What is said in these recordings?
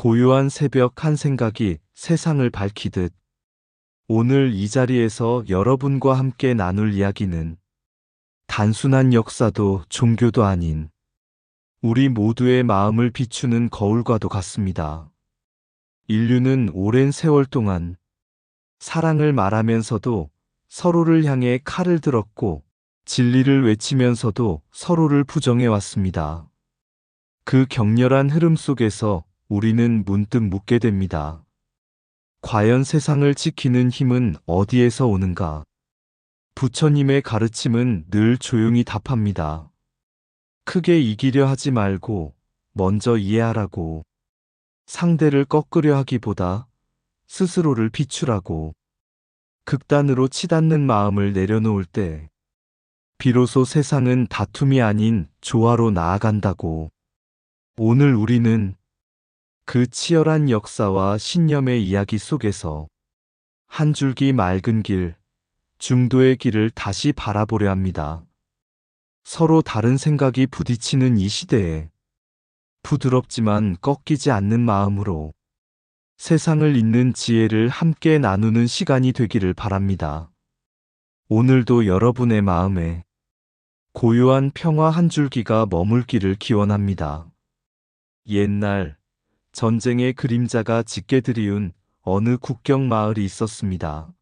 고요한 새벽 한 생각이 세상을 밝히듯 오늘 이 자리에서 여러분과 함께 나눌 이야기는 단순한 역사도 종교도 아닌 우리 모두의 마음을 비추는 거울과도 같습니다. 인류는 오랜 세월 동안 사랑을 말하면서도 서로를 향해 칼을 들었고 진리를 외치면서도 서로를 부정해 왔습니다. 그 격렬한 흐름 속에서 우리는 문득 묻게 됩니다. 과연 세상을 지키는 힘은 어디에서 오는가? 부처님의 가르침은 늘 조용히 답합니다. 크게 이기려 하지 말고 먼저 이해하라고. 상대를 꺾으려 하기보다 스스로를 비추라고. 극단으로 치닫는 마음을 내려놓을 때 비로소 세상은 다툼이 아닌 조화로 나아간다고. 오늘 우리는 그 치열한 역사와 신념의 이야기 속에서 한 줄기 맑은 길, 중도의 길을 다시 바라보려 합니다. 서로 다른 생각이 부딪히는 이 시대에 부드럽지만 꺾이지 않는 마음으로 세상을 잇는 지혜를 함께 나누는 시간이 되기를 바랍니다. 오늘도 여러분의 마음에 고요한 평화 한 줄기가 머물기를 기원합니다. 옛날 전쟁의 그림자가 짙게 드리운 어느 국경 마을이 있었습니다.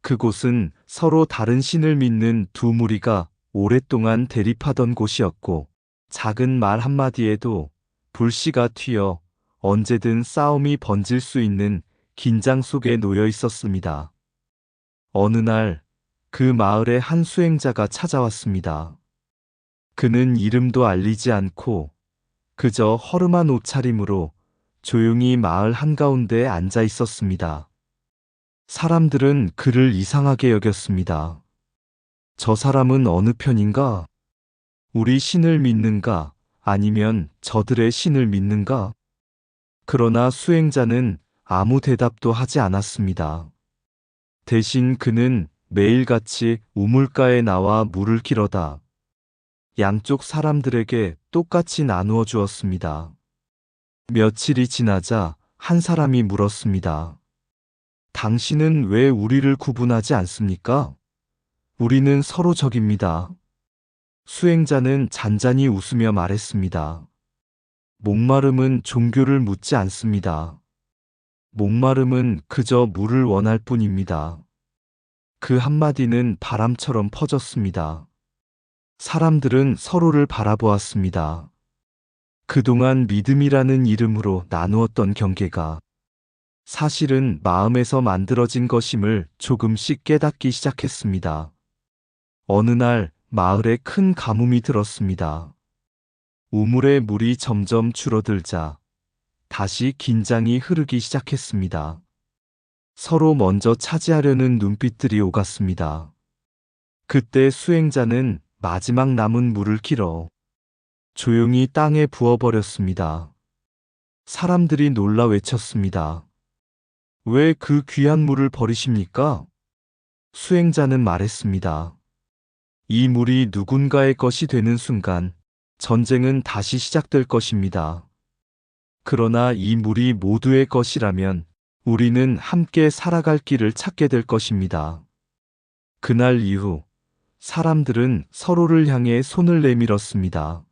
그곳은 서로 다른 신을 믿는 두 무리가 오랫동안 대립하던 곳이었고 작은 말 한마디에도 불씨가 튀어 언제든 싸움이 번질 수 있는 긴장 속에 놓여 있었습니다. 어느 날 그 마을에 한 수행자가 찾아왔습니다. 그는 이름도 알리지 않고 그저 허름한 옷차림으로 조용히 마을 한가운데에 앉아 있었습니다. 사람들은 그를 이상하게 여겼습니다. 저 사람은 어느 편인가? 우리 신을 믿는가? 아니면 저들의 신을 믿는가? 그러나 수행자는 아무 대답도 하지 않았습니다. 대신 그는 매일같이 우물가에 나와 물을 길어다 양쪽 사람들에게 똑같이 나누어 주었습니다. 며칠이 지나자 한 사람이 물었습니다. 당신은 왜 우리를 구분하지 않습니까? 우리는 서로 적입니다. 수행자는 잔잔히 웃으며 말했습니다. 목마름은 종교를 묻지 않습니다. 목마름은 그저 물을 원할 뿐입니다. 그 한마디는 바람처럼 퍼졌습니다. 사람들은 서로를 바라보았습니다. 그동안 믿음이라는 이름으로 나누었던 경계가 사실은 마음에서 만들어진 것임을 조금씩 깨닫기 시작했습니다. 어느 날 마을에 큰 가뭄이 들었습니다. 우물의 물이 점점 줄어들자 다시 긴장이 흐르기 시작했습니다. 서로 먼저 차지하려는 눈빛들이 오갔습니다. 그때 수행자는 마지막 남은 물을 길어 조용히 땅에 부어버렸습니다. 사람들이 놀라 외쳤습니다. 왜 그 귀한 물을 버리십니까? 수행자는 말했습니다. 이 물이 누군가의 것이 되는 순간 전쟁은 다시 시작될 것입니다. 그러나 이 물이 모두의 것이라면 우리는 함께 살아갈 길을 찾게 될 것입니다. 그날 이후 사람들은 서로를 향해 손을 내밀었습니다.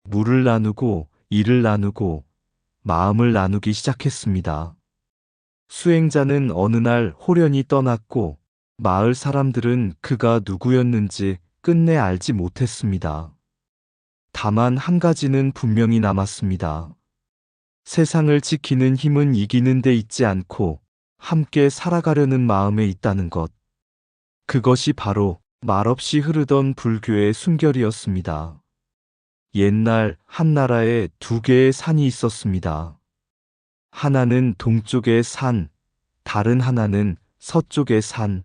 물을 나누고 일을 나누고 마음을 나누기 시작했습니다. 수행자는 어느 날 홀연히 떠났고 마을 사람들은 그가 누구였는지 끝내 알지 못했습니다. 다만 한 가지는 분명히 남았습니다. 세상을 지키는 힘은 이기는 데 있지 않고 함께 살아가려는 마음에 있다는 것. 그것이 바로 말없이 흐르던 불교의 숨결이었습니다. 옛날 한 나라에 두 개의 산이 있었습니다. 하나는 동쪽의 산, 다른 하나는 서쪽의 산.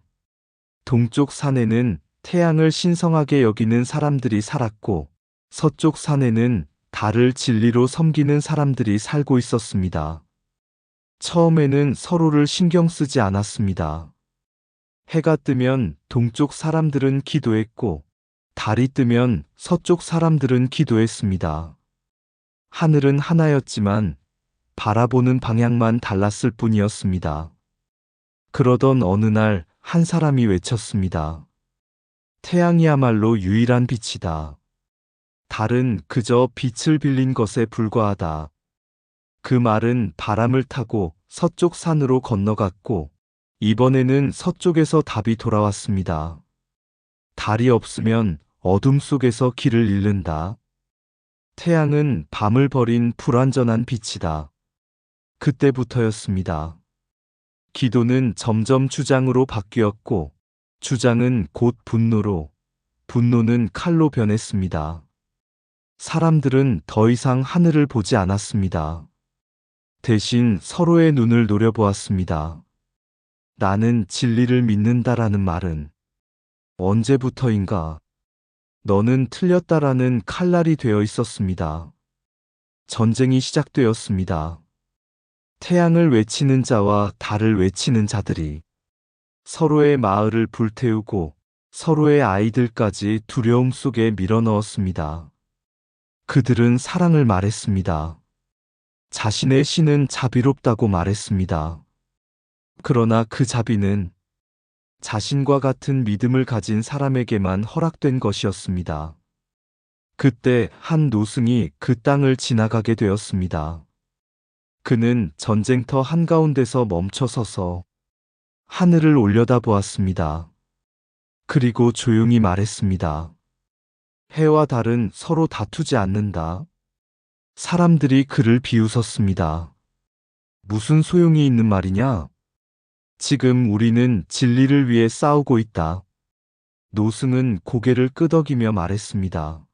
동쪽 산에는 태양을 신성하게 여기는 사람들이 살았고, 서쪽 산에는 달을 진리로 섬기는 사람들이 살고 있었습니다. 처음에는 서로를 신경 쓰지 않았습니다. 해가 뜨면 동쪽 사람들은 기도했고, 달이 뜨면 서쪽 사람들은 기도했습니다. 하늘은 하나였지만 바라보는 방향만 달랐을 뿐이었습니다. 그러던 어느 날 한 사람이 외쳤습니다. 태양이야말로 유일한 빛이다. 달은 그저 빛을 빌린 것에 불과하다. 그 말은 바람을 타고 서쪽 산으로 건너갔고, 이번에는 서쪽에서 답이 돌아왔습니다. 달이 없으면 어둠 속에서 길을 잃는다. 태양은 밤을 버린 불완전한 빛이다. 그때부터였습니다. 기도는 점점 주장으로 바뀌었고, 주장은 곧 분노로, 분노는 칼로 변했습니다. 사람들은 더 이상 하늘을 보지 않았습니다. 대신 서로의 눈을 노려보았습니다. 나는 진리를 믿는다라는 말은 언제부터인가 너는 틀렸다라는 칼날이 되어 있었습니다. 전쟁이 시작되었습니다. 태양을 외치는 자와 달을 외치는 자들이 서로의 마을을 불태우고 서로의 아이들까지 두려움 속에 밀어넣었습니다. 그들은 사랑을 말했습니다. 자신의 신은 자비롭다고 말했습니다. 그러나 그 자비는 자신과 같은 믿음을 가진 사람에게만 허락된 것이었습니다. 그때 한 노승이 그 땅을 지나가게 되었습니다. 그는 전쟁터 한가운데서 멈춰서서 하늘을 올려다보았습니다. 그리고 조용히 말했습니다. 해와 달은 서로 다투지 않는다. 사람들이 그를 비웃었습니다. 무슨 소용이 있는 말이냐? 지금 우리는 진리를 위해 싸우고 있다. 노승은 고개를 끄덕이며 말했습니다.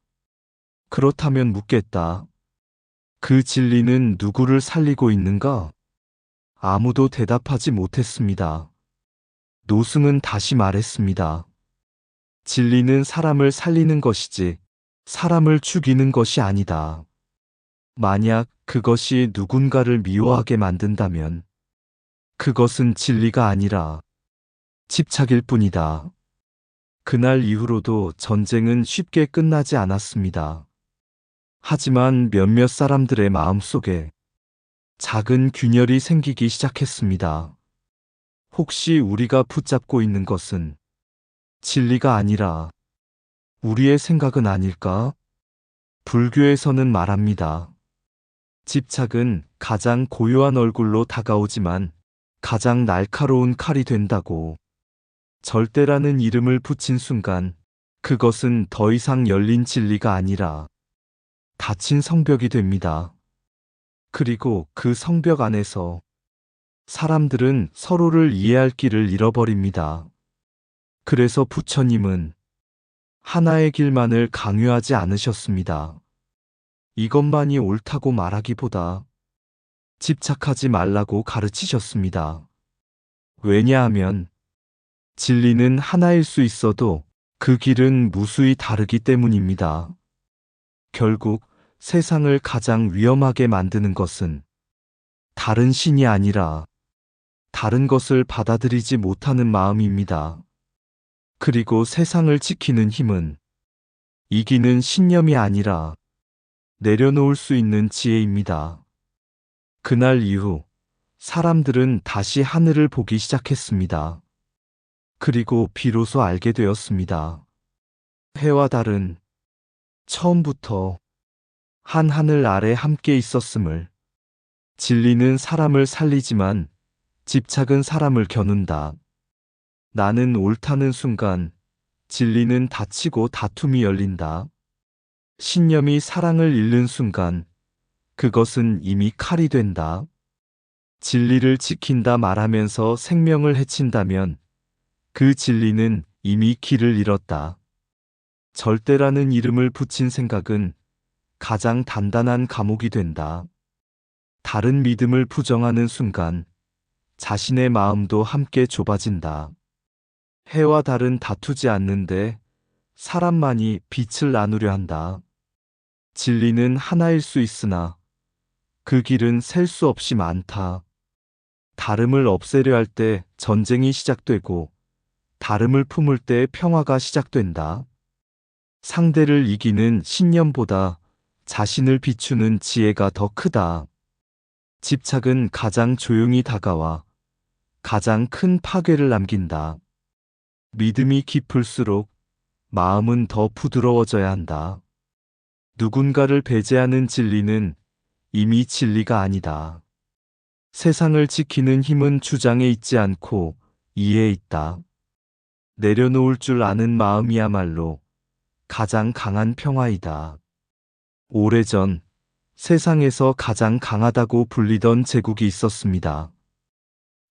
그렇다면 묻겠다. 그 진리는 누구를 살리고 있는가? 아무도 대답하지 못했습니다. 노승은 다시 말했습니다. 진리는 사람을 살리는 것이지 사람을 죽이는 것이 아니다. 만약 그것이 누군가를 미워하게 만든다면 그것은 진리가 아니라 집착일 뿐이다. 그날 이후로도 전쟁은 쉽게 끝나지 않았습니다. 하지만 몇몇 사람들의 마음속에 작은 균열이 생기기 시작했습니다. 혹시 우리가 붙잡고 있는 것은 진리가 아니라 우리의 생각은 아닐까? 불교에서는 말합니다. 집착은 가장 고요한 얼굴로 다가오지만 가장 날카로운 칼이 된다고. 절대라는 이름을 붙인 순간 그것은 더 이상 열린 진리가 아니라 닫힌 성벽이 됩니다. 그리고 그 성벽 안에서 사람들은 서로를 이해할 길을 잃어버립니다. 그래서 부처님은 하나의 길만을 강요하지 않으셨습니다. 이것만이 옳다고 말하기보다 집착하지 말라고 가르치셨습니다. 왜냐하면 진리는 하나일 수 있어도 그 길은 무수히 다르기 때문입니다. 결국 세상을 가장 위험하게 만드는 것은 다른 신이 아니라 다른 것을 받아들이지 못하는 마음입니다. 그리고 세상을 지키는 힘은 이기는 신념이 아니라 내려놓을 수 있는 지혜입니다. 그날 이후 사람들은 다시 하늘을 보기 시작했습니다. 그리고 비로소 알게 되었습니다. 해와 달은 처음부터 한 하늘 아래 함께 있었음을. 진리는 사람을 살리지만 집착은 사람을 겨눈다. 나는 옳다는 순간 진리는 닫히고 다툼이 열린다. 신념이 사랑을 잃는 순간 그것은 이미 칼이 된다. 진리를 지킨다 말하면서 생명을 해친다면 그 진리는 이미 길을 잃었다. 절대라는 이름을 붙인 생각은 가장 단단한 감옥이 된다. 다른 믿음을 부정하는 순간 자신의 마음도 함께 좁아진다. 해와 달은 다투지 않는데 사람만이 빛을 나누려 한다. 진리는 하나일 수 있으나 그 길은 셀 수 없이 많다. 다름을 없애려 할 때 전쟁이 시작되고 다름을 품을 때 평화가 시작된다. 상대를 이기는 신념보다 자신을 비추는 지혜가 더 크다. 집착은 가장 조용히 다가와 가장 큰 파괴를 남긴다. 믿음이 깊을수록 마음은 더 부드러워져야 한다. 누군가를 배제하는 진리는 이미 진리가 아니다. 세상을 지키는 힘은 주장에 있지 않고 이해에 있다. 내려놓을 줄 아는 마음이야말로 가장 강한 평화이다. 오래전 세상에서 가장 강하다고 불리던 제국이 있었습니다.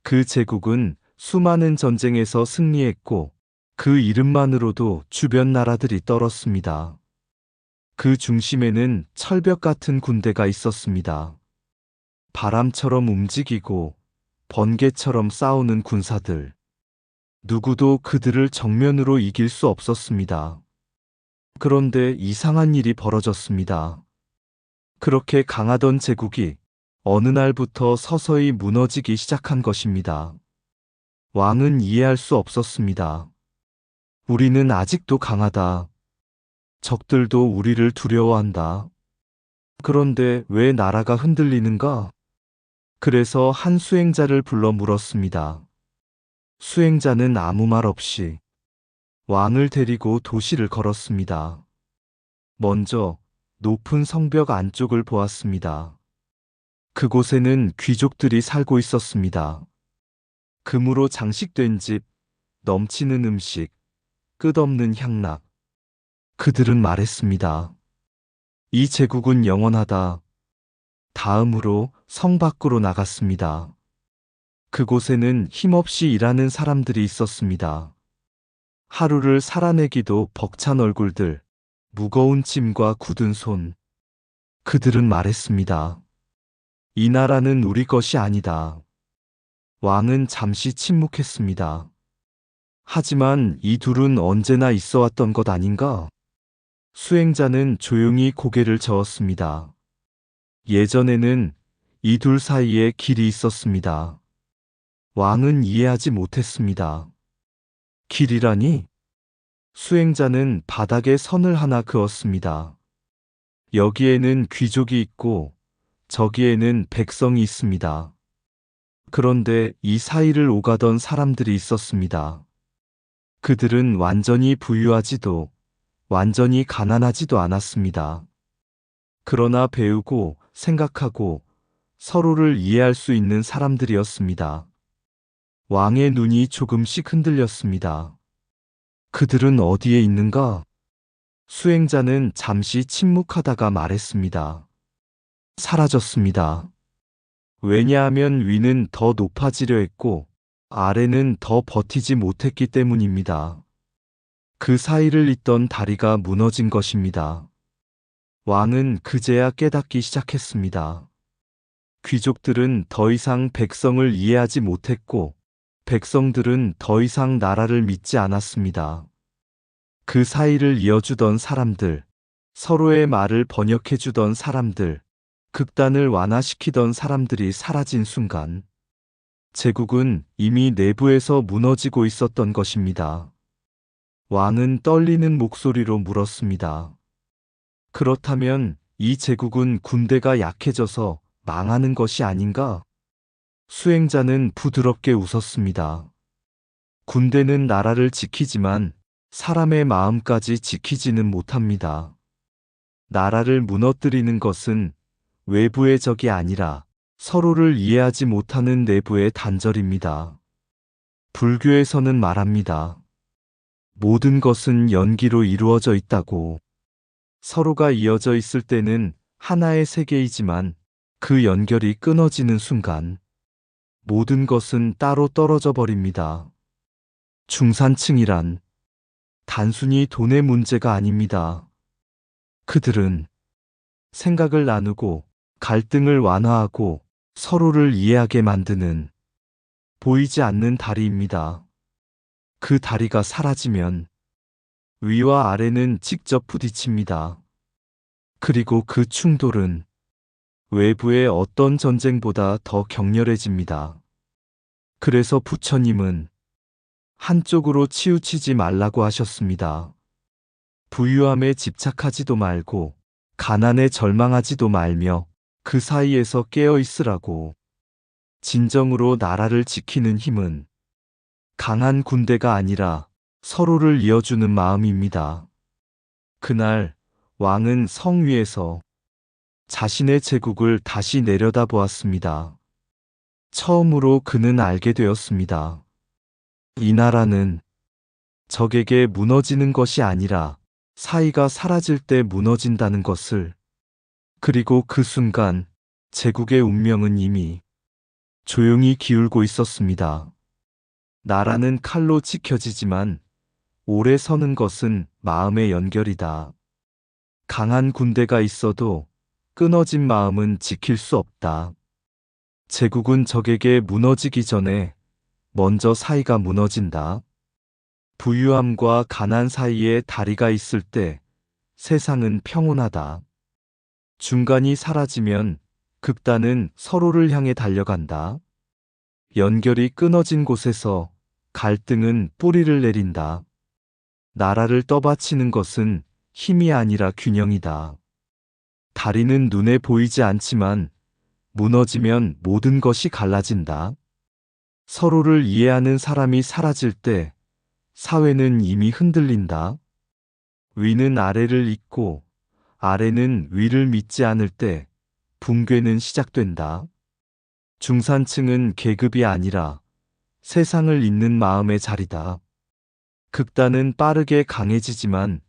그 제국은 수많은 전쟁에서 승리했고 그 이름만으로도 주변 나라들이 떨었습니다. 그 중심에는 철벽 같은 군대가 있었습니다. 바람처럼 움직이고 번개처럼 싸우는 군사들. 누구도 그들을 정면으로 이길 수 없었습니다. 그런데 이상한 일이 벌어졌습니다. 그렇게 강하던 제국이 어느 날부터 서서히 무너지기 시작한 것입니다. 왕은 이해할 수 없었습니다. 우리는 아직도 강하다. 적들도 우리를 두려워한다. 그런데 왜 나라가 흔들리는가? 그래서 한 수행자를 불러 물었습니다. 수행자는 아무 말 없이 왕을 데리고 도시를 걸었습니다. 먼저 높은 성벽 안쪽을 보았습니다. 그곳에는 귀족들이 살고 있었습니다. 금으로 장식된 집, 넘치는 음식, 끝없는 향락. 그들은 말했습니다. 이 제국은 영원하다. 다음으로 성 밖으로 나갔습니다. 그곳에는 힘없이 일하는 사람들이 있었습니다. 하루를 살아내기도 벅찬 얼굴들, 무거운 짐과 굳은 손. 그들은 말했습니다. 이 나라는 우리 것이 아니다. 왕은 잠시 침묵했습니다. 하지만 이 둘은 언제나 있어 왔던 것 아닌가? 수행자는 조용히 고개를 저었습니다. 예전에는 이 둘 사이에 길이 있었습니다. 왕은 이해하지 못했습니다. 길이라니? 수행자는 바닥에 선을 하나 그었습니다. 여기에는 귀족이 있고 저기에는 백성이 있습니다. 그런데 이 사이를 오가던 사람들이 있었습니다. 그들은 완전히 부유하지도 완전히 가난하지도 않았습니다. 그러나 배우고 생각하고 서로를 이해할 수 있는 사람들이었습니다. 왕의 눈이 조금씩 흔들렸습니다. 그들은 어디에 있는가? 수행자는 잠시 침묵하다가 말했습니다. 사라졌습니다. 왜냐하면 위는 더 높아지려 했고 아래는 더 버티지 못했기 때문입니다. 그 사이를 잇던 다리가 무너진 것입니다. 왕은 그제야 깨닫기 시작했습니다. 귀족들은 더 이상 백성을 이해하지 못했고 백성들은 더 이상 나라를 믿지 않았습니다. 그 사이를 이어주던 사람들, 서로의 말을 번역해주던 사람들, 극단을 완화시키던 사람들이 사라진 순간, 제국은 이미 내부에서 무너지고 있었던 것입니다. 왕은 떨리는 목소리로 물었습니다. 그렇다면 이 제국은 군대가 약해져서 망하는 것이 아닌가? 수행자는 부드럽게 웃었습니다. 군대는 나라를 지키지만 사람의 마음까지 지키지는 못합니다. 나라를 무너뜨리는 것은 외부의 적이 아니라 서로를 이해하지 못하는 내부의 단절입니다. 불교에서는 말합니다. 모든 것은 연기로 이루어져 있다고. 서로가 이어져 있을 때는 하나의 세계이지만 그 연결이 끊어지는 순간 모든 것은 따로 떨어져 버립니다. 중산층이란 단순히 돈의 문제가 아닙니다. 그들은 생각을 나누고 갈등을 완화하고 서로를 이해하게 만드는 보이지 않는 다리입니다. 그 다리가 사라지면 위와 아래는 직접 부딪힙니다. 그리고 그 충돌은 외부의 어떤 전쟁보다 더 격렬해집니다. 그래서 부처님은 한쪽으로 치우치지 말라고 하셨습니다. 부유함에 집착하지도 말고 가난에 절망하지도 말며 그 사이에서 깨어 있으라고. 진정으로 나라를 지키는 힘은 강한 군대가 아니라 서로를 이어주는 마음입니다. 그날 왕은 성 위에서 자신의 제국을 다시 내려다보았습니다. 처음으로 그는 알게 되었습니다. 이 나라는 적에게 무너지는 것이 아니라 사이가 사라질 때 무너진다는 것을. 그리고 그 순간 제국의 운명은 이미 조용히 기울고 있었습니다. 나라는 칼로 지켜지지만 오래 서는 것은 마음의 연결이다. 강한 군대가 있어도 끊어진 마음은 지킬 수 없다. 제국은 적에게 무너지기 전에 먼저 사이가 무너진다. 부유함과 가난 사이에 다리가 있을 때 세상은 평온하다. 중간이 사라지면 극단은 서로를 향해 달려간다. 연결이 끊어진 곳에서 갈등은 뿌리를 내린다. 나라를 떠받치는 것은 힘이 아니라 균형이다. 다리는 눈에 보이지 않지만 무너지면 모든 것이 갈라진다. 서로를 이해하는 사람이 사라질 때 사회는 이미 흔들린다. 위는 아래를 잇고 아래는 위를 믿지 않을 때 붕괴는 시작된다. 중산층은 계급이 아니라 세상을 잇는 마음의 자리다. 극단은 빠르게 강해지지만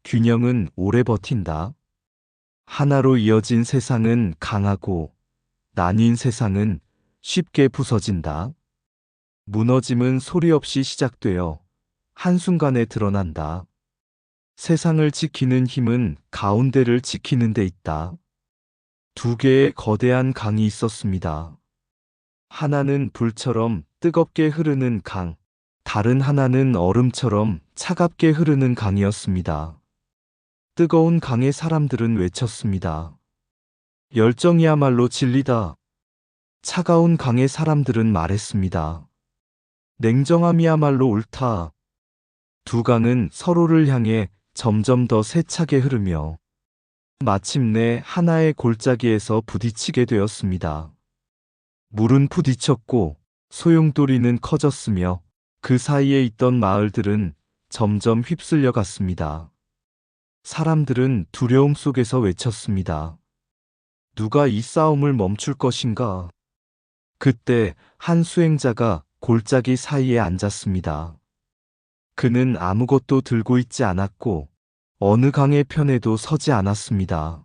균형은 오래 버틴다. 하나로 이어진 세상은 강하고 나뉜 세상은 쉽게 부서진다. 무너짐은 소리 없이 시작되어 한순간에 드러난다. 세상을 지키는 힘은 가운데를 지키는 데 있다. 두 개의 거대한 강이 있었습니다. 하나는 불처럼 뜨겁게 흐르는 강, 다른 하나는 얼음처럼 차갑게 흐르는 강이었습니다. 뜨거운 강의 사람들은 외쳤습니다. 열정이야말로 진리다. 차가운 강의 사람들은 말했습니다. 냉정함이야말로 옳다. 두 강은 서로를 향해 점점 더 세차게 흐르며 마침내 하나의 골짜기에서 부딪히게 되었습니다. 물은 부딪혔고 소용돌이는 커졌으며 그 사이에 있던 마을들은 점점 휩쓸려 갔습니다. 사람들은 두려움 속에서 외쳤습니다. 누가 이 싸움을 멈출 것인가? 그때 한 수행자가 골짜기 사이에 앉았습니다. 그는 아무것도 들고 있지 않았고 어느 강의 편에도 서지 않았습니다.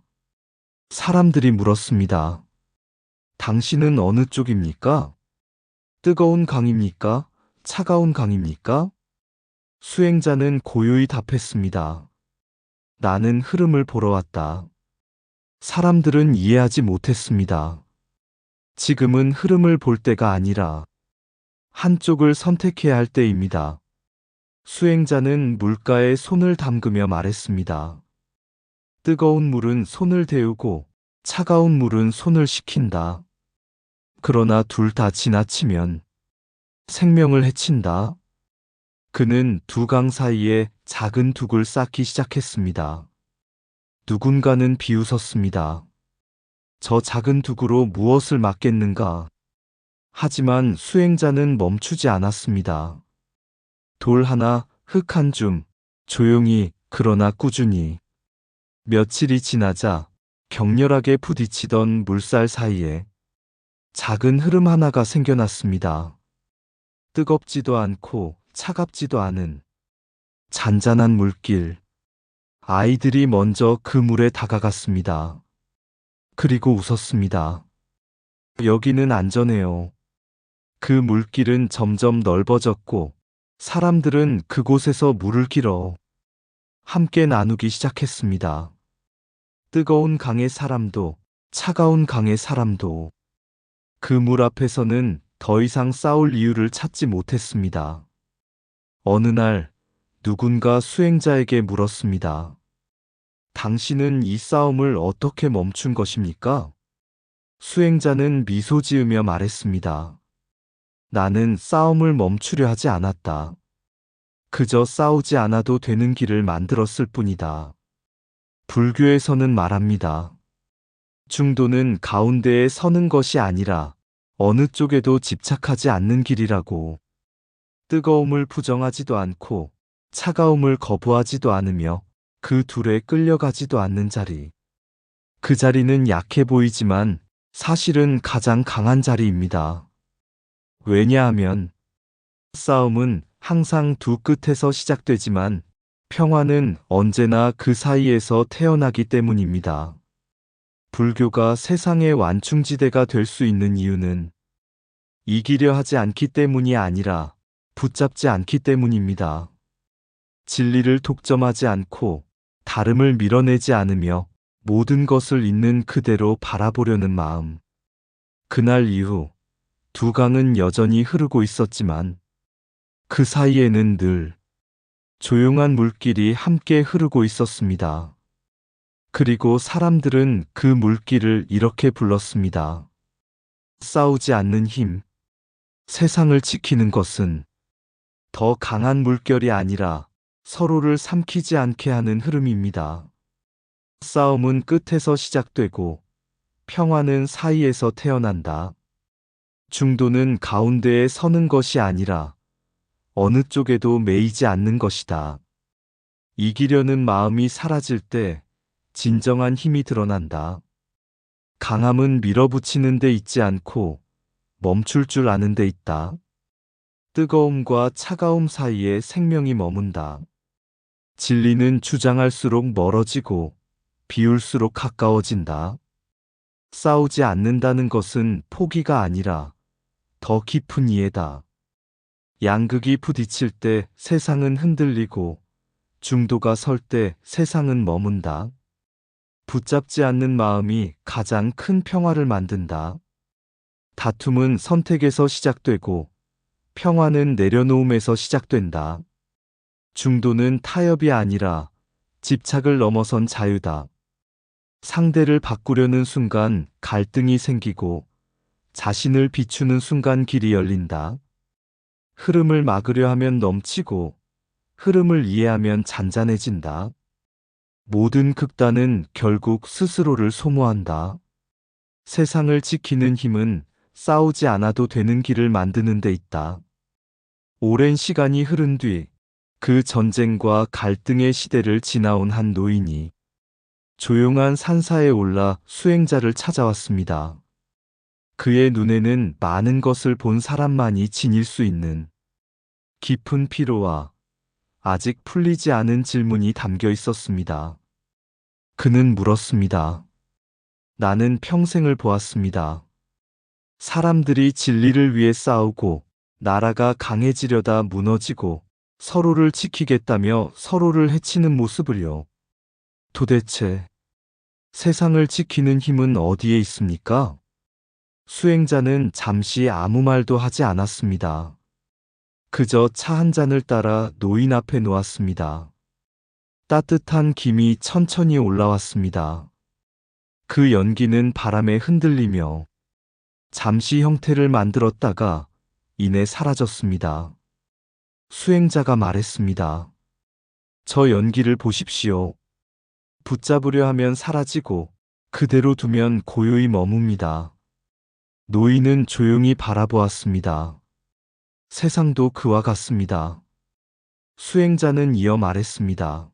사람들이 물었습니다. 당신은 어느 쪽입니까? 뜨거운 강입니까? 차가운 강입니까? 수행자는 고요히 답했습니다. 나는 흐름을 보러 왔다. 사람들은 이해하지 못했습니다. 지금은 흐름을 볼 때가 아니라 한쪽을 선택해야 할 때입니다. 수행자는 물가에 손을 담그며 말했습니다. 뜨거운 물은 손을 데우고 차가운 물은 손을 식힌다. 그러나 둘 다 지나치면 생명을 해친다. 그는 두 강 사이에 작은 둑을 쌓기 시작했습니다. 누군가는 비웃었습니다. 저 작은 둑으로 무엇을 막겠는가? 하지만 수행자는 멈추지 않았습니다. 돌 하나, 흙 한 줌, 조용히 그러나 꾸준히. 며칠이 지나자 격렬하게 부딪히던 물살 사이에 작은 흐름 하나가 생겨났습니다. 뜨겁지도 않고 차갑지도 않은 잔잔한 물길. 아이들이 먼저 그 물에 다가갔습니다. 그리고 웃었습니다. 여기는 안전해요. 그 물길은 점점 넓어졌고 사람들은 그곳에서 물을 길어 함께 나누기 시작했습니다. 뜨거운 강의 사람도 차가운 강의 사람도 그 물 앞에서는 더 이상 싸울 이유를 찾지 못했습니다. 어느 날 누군가 수행자에게 물었습니다. 당신은 이 싸움을 어떻게 멈춘 것입니까? 수행자는 미소 지으며 말했습니다. 나는 싸움을 멈추려 하지 않았다. 그저 싸우지 않아도 되는 길을 만들었을 뿐이다. 불교에서는 말합니다. 중도는 가운데에 서는 것이 아니라 어느 쪽에도 집착하지 않는 길이라고. 뜨거움을 부정하지도 않고 차가움을 거부하지도 않으며 그 둘에 끌려가지도 않는 자리. 그 자리는 약해 보이지만 사실은 가장 강한 자리입니다. 왜냐하면 싸움은 항상 두 끝에서 시작되지만 평화는 언제나 그 사이에서 태어나기 때문입니다. 불교가 세상의 완충지대가 될 수 있는 이유는 이기려 하지 않기 때문이 아니라 붙잡지 않기 때문입니다. 진리를 독점하지 않고 다름을 밀어내지 않으며 모든 것을 있는 그대로 바라보려는 마음. 그날 이후 두 강은 여전히 흐르고 있었지만 그 사이에는 늘 조용한 물길이 함께 흐르고 있었습니다. 그리고 사람들은 그 물길을 이렇게 불렀습니다. 싸우지 않는 힘. 세상을 지키는 것은 더 강한 물결이 아니라 서로를 삼키지 않게 하는 흐름입니다. 싸움은 끝에서 시작되고 평화는 사이에서 태어난다. 중도는 가운데에 서는 것이 아니라 어느 쪽에도 매이지 않는 것이다. 이기려는 마음이 사라질 때 진정한 힘이 드러난다. 강함은 밀어붙이는 데 있지 않고 멈출 줄 아는 데 있다. 뜨거움과 차가움 사이에 생명이 머문다. 진리는 주장할수록 멀어지고 비울수록 가까워진다. 싸우지 않는다는 것은 포기가 아니라 더 깊은 이해다. 양극이 부딪힐 때 세상은 흔들리고 중도가 설 때 세상은 머문다. 붙잡지 않는 마음이 가장 큰 평화를 만든다. 다툼은 선택에서 시작되고 평화는 내려놓음에서 시작된다. 중도는 타협이 아니라 집착을 넘어선 자유다. 상대를 바꾸려는 순간 갈등이 생기고 자신을 비추는 순간 길이 열린다. 흐름을 막으려 하면 넘치고 흐름을 이해하면 잔잔해진다. 모든 극단은 결국 스스로를 소모한다. 세상을 지키는 힘은 싸우지 않아도 되는 길을 만드는 데 있다. 오랜 시간이 흐른 뒤 그 전쟁과 갈등의 시대를 지나온 한 노인이 조용한 산사에 올라 수행자를 찾아왔습니다. 그의 눈에는 많은 것을 본 사람만이 지닐 수 있는 깊은 피로와 아직 풀리지 않은 질문이 담겨 있었습니다. 그는 물었습니다. 나는 평생을 보았습니다. 사람들이 진리를 위해 싸우고 나라가 강해지려다 무너지고 서로를 지키겠다며 서로를 해치는 모습을요. 도대체 세상을 지키는 힘은 어디에 있습니까? 수행자는 잠시 아무 말도 하지 않았습니다. 그저 차 한 잔을 따라 노인 앞에 놓았습니다. 따뜻한 김이 천천히 올라왔습니다. 그 연기는 바람에 흔들리며 잠시 형태를 만들었다가 이내 사라졌습니다. 수행자가 말했습니다. 저 연기를 보십시오. 붙잡으려 하면 사라지고 그대로 두면 고요히 머뭅니다. 노인은 조용히 바라보았습니다. 세상도 그와 같습니다. 수행자는 이어 말했습니다.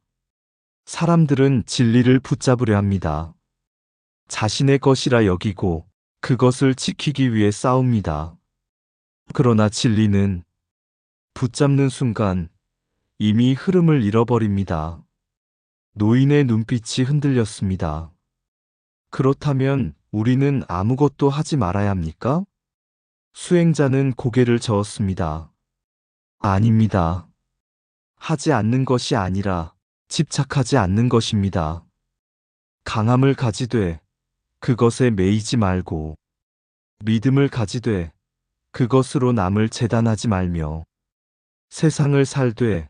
사람들은 진리를 붙잡으려 합니다. 자신의 것이라 여기고 그것을 지키기 위해 싸웁니다. 그러나 진리는 붙잡는 순간 이미 흐름을 잃어버립니다. 노인의 눈빛이 흔들렸습니다. 그렇다면 우리는 아무것도 하지 말아야 합니까? 수행자는 고개를 저었습니다. 아닙니다. 하지 않는 것이 아니라 집착하지 않는 것입니다. 강함을 가지되 그것에 매이지 말고 믿음을 가지되 그것으로 남을 재단하지 말며 세상을 살되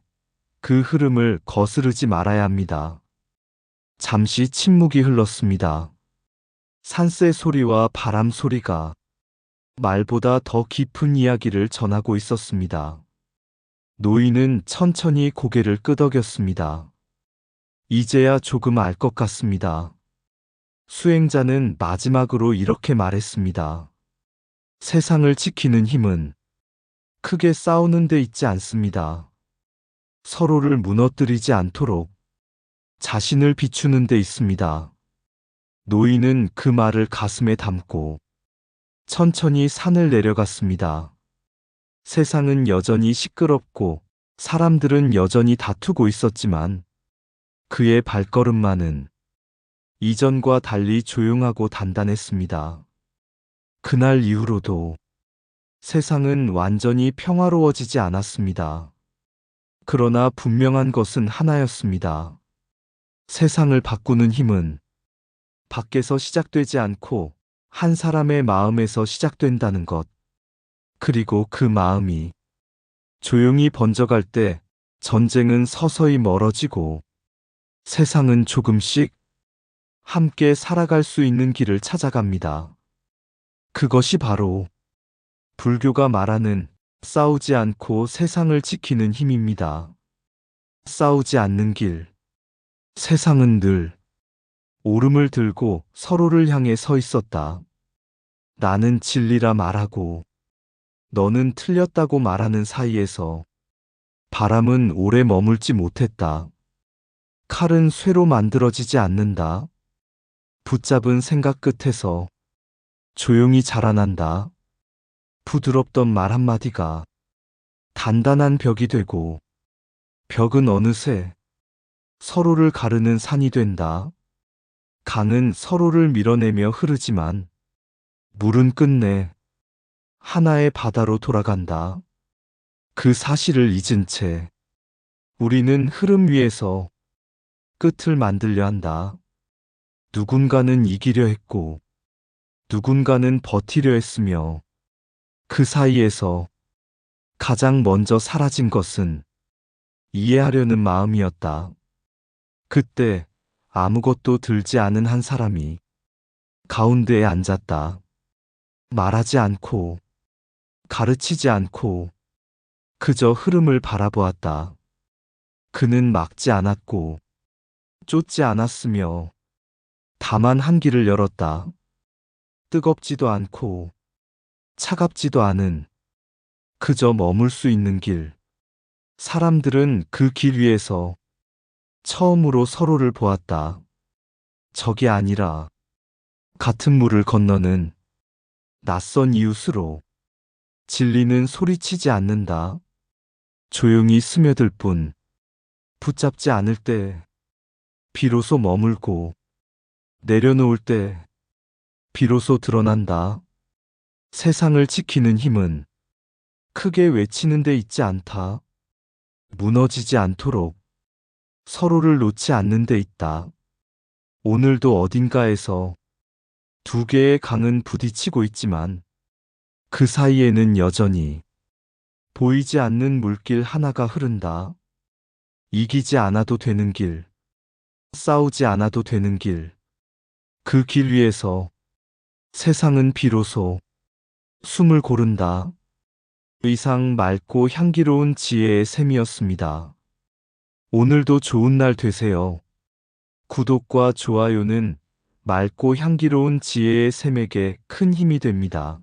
그 흐름을 거스르지 말아야 합니다. 잠시 침묵이 흘렀습니다. 산새 소리와 바람 소리가 말보다 더 깊은 이야기를 전하고 있었습니다. 노인은 천천히 고개를 끄덕였습니다. 이제야 조금 알 것 같습니다. 수행자는 마지막으로 이렇게 말했습니다. 세상을 지키는 힘은 크게 싸우는 데 있지 않습니다. 서로를 무너뜨리지 않도록 자신을 비추는 데 있습니다. 노인은 그 말을 가슴에 담고 천천히 산을 내려갔습니다. 세상은 여전히 시끄럽고 사람들은 여전히 다투고 있었지만 그의 발걸음만은 이전과 달리 조용하고 단단했습니다. 그날 이후로도 세상은 완전히 평화로워지지 않았습니다. 그러나 분명한 것은 하나였습니다. 세상을 바꾸는 힘은 밖에서 시작되지 않고 한 사람의 마음에서 시작된다는 것. 그리고 그 마음이 조용히 번져갈 때 전쟁은 서서히 멀어지고 세상은 조금씩 함께 살아갈 수 있는 길을 찾아갑니다. 그것이 바로 불교가 말하는 싸우지 않고 세상을 지키는 힘입니다. 싸우지 않는 길. 세상은 늘 오름을 들고 서로를 향해 서 있었다. 나는 진리라 말하고 너는 틀렸다고 말하는 사이에서 바람은 오래 머물지 못했다. 칼은 쇠로 만들어지지 않는다. 붙잡은 생각 끝에서 조용히 자라난다. 부드럽던 말 한마디가 단단한 벽이 되고 벽은 어느새 서로를 가르는 산이 된다. 강은 서로를 밀어내며 흐르지만 물은 끝내 하나의 바다로 돌아간다. 그 사실을 잊은 채 우리는 흐름 위에서 끝을 만들려 한다. 누군가는 이기려 했고 누군가는 버티려 했으며 그 사이에서 가장 먼저 사라진 것은 이해하려는 마음이었다. 그때 아무것도 들지 않은 한 사람이 가운데에 앉았다. 말하지 않고 가르치지 않고 그저 흐름을 바라보았다. 그는 막지 않았고 쫓지 않았으며 다만 한 길을 열었다. 뜨겁지도 않고 차갑지도 않은 그저 머물 수 있는 길. 사람들은 그 길 위에서 처음으로 서로를 보았다. 적이 아니라 같은 물을 건너는 낯선 이웃으로. 진리는 소리치지 않는다. 조용히 스며들 뿐. 붙잡지 않을 때 비로소 머물고 내려놓을 때 비로소 드러난다. 세상을 지키는 힘은 크게 외치는 데 있지 않다. 무너지지 않도록 서로를 놓지 않는 데 있다. 오늘도 어딘가에서 두 개의 강은 부딪히고 있지만 그 사이에는 여전히 보이지 않는 물길 하나가 흐른다. 이기지 않아도 되는 길, 싸우지 않아도 되는 길. 그 길 위에서 세상은 비로소 숨을 고른다. 의상 맑고 향기로운 지혜의 샘이었습니다. 오늘도 좋은 날 되세요. 구독과 좋아요는 맑고 향기로운 지혜의 샘에게 큰 힘이 됩니다.